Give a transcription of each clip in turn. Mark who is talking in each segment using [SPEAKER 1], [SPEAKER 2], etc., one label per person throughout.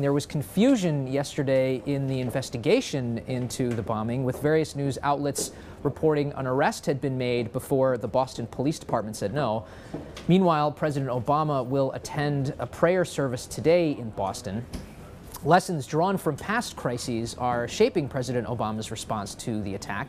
[SPEAKER 1] There was confusion yesterday in the investigation into the bombing, with various news outlets reporting an arrest had been made before the Boston Police Department said no. Meanwhile, President Obama will attend a prayer service today in Boston. Lessons drawn from past crises are shaping President Obama's response to the attack.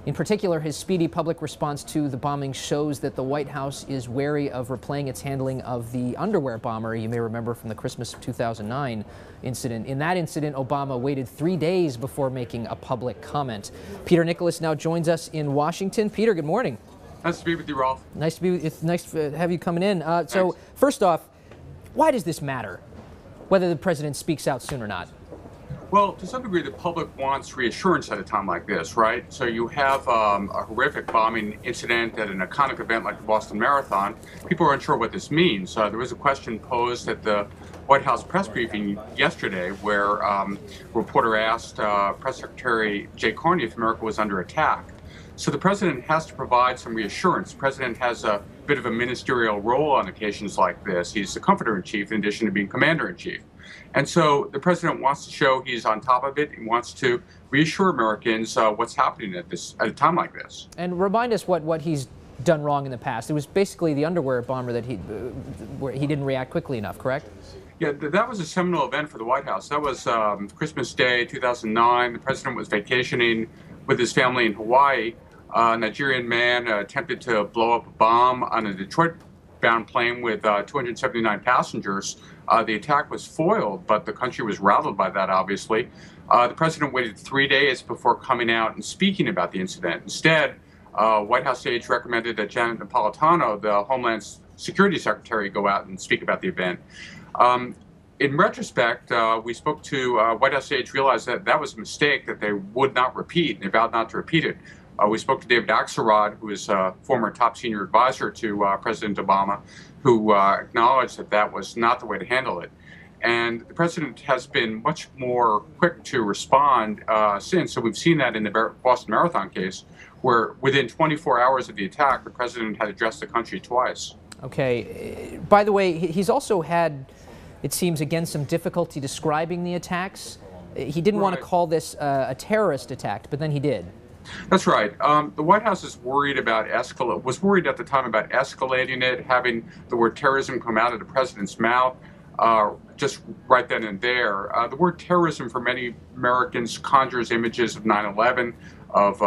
[SPEAKER 1] In particular, his speedy public response to the bombing shows that the White House is wary of replaying its handling of the underwear bomber you may remember from the Christmas of 2009 incident. In that incident, Obama waited 3 days before making a public comment. Peter Nicholas now joins us in Washington. Peter, good morning.
[SPEAKER 2] Nice to be with you, Ralph.
[SPEAKER 1] It's nice to have you coming in. So first off, why does this matter, whether the president speaks out soon or not?
[SPEAKER 2] Well, to some degree, the public wants reassurance at a time like this, right? So you have a horrific bombing incident at an iconic event like the Boston Marathon. People are unsure what this means. There was a question posed at the White House press briefing yesterday where a reporter asked Press Secretary Jay Carney if America was under attack. So the president has to provide some reassurance. The president has a bit of a ministerial role on occasions like this. He's the commander-in-chief in addition to being commander-in-chief. And so the president wants to show he's on top of it. He wants to reassure Americans what's happening at a time like this.
[SPEAKER 1] And remind us what he's done wrong in the past. It was basically the underwear bomber that where he didn't react quickly enough, correct?
[SPEAKER 2] Yeah, that was a seminal event for the White House. That was Christmas Day, 2009. The president was vacationing with his family in Hawaii. A Nigerian man attempted to blow up a bomb on a Detroit-bound plane with 279 passengers. The attack was foiled, but the country was rattled by that, obviously. The president waited 3 days before coming out and speaking about the incident. Instead, White House aides recommended that Janet Napolitano, the Homeland Security Secretary, go out and speak about the event. In retrospect, we spoke to White House aides, realized that that was a mistake that they would not repeat, and they vowed not to repeat it. We spoke to David Axelrod, who is a former top senior advisor to President Obama, who acknowledged that that was not the way to handle it. And the president has been much more quick to respond since. So we've seen that in the Boston Marathon case, where within 24 hours of the attack, the president had addressed the country twice.
[SPEAKER 1] Okay. By the way, he's also had, it seems, again, some difficulty describing the attacks. He didn't want to call this a terrorist attack, but then he did.
[SPEAKER 2] That's right. The White House is worried about was worried at the time about escalating it, having the word terrorism come out of the president's mouth just right then and there. The word terrorism for many Americans conjures images of 9/11, of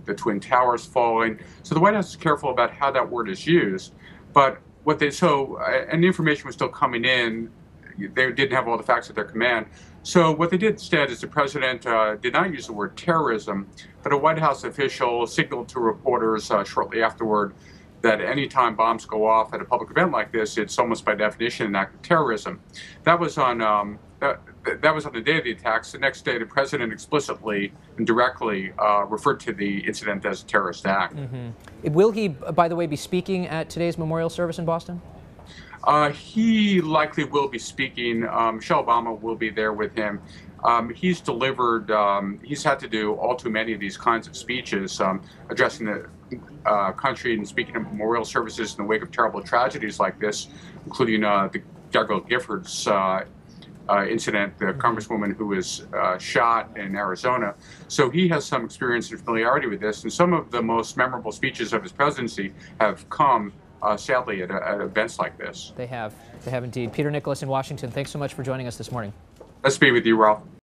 [SPEAKER 2] the Twin Towers falling. So the White House is careful about how that word is used. But and the information was still coming in. They didn't have all the facts at their command. So what they did instead is the president did not use the word terrorism, but a White House official signaled to reporters shortly afterward that any time bombs go off at a public event like this, it's almost by definition an act of terrorism. That was on that was on the day of the attacks. The next day, the president explicitly and directly referred to the incident as a terrorist act.
[SPEAKER 1] Mm-hmm. Will he, by the way, be speaking at today's memorial service in Boston?
[SPEAKER 2] He likely will be speaking. Michelle Obama will be there with him. He's delivered, he's had to do all too many of these kinds of speeches, addressing the country and speaking at memorial services in the wake of terrible tragedies like this, including the Gabrielle Giffords incident, the congresswoman who was shot in Arizona. So he has some experience and familiarity with this, and some of the most memorable speeches of his presidency have come sadly at events like this.
[SPEAKER 1] They have indeed. Peter Nicholas in Washington, thanks so much for joining us this morning.
[SPEAKER 2] Let's be with you, Ralph.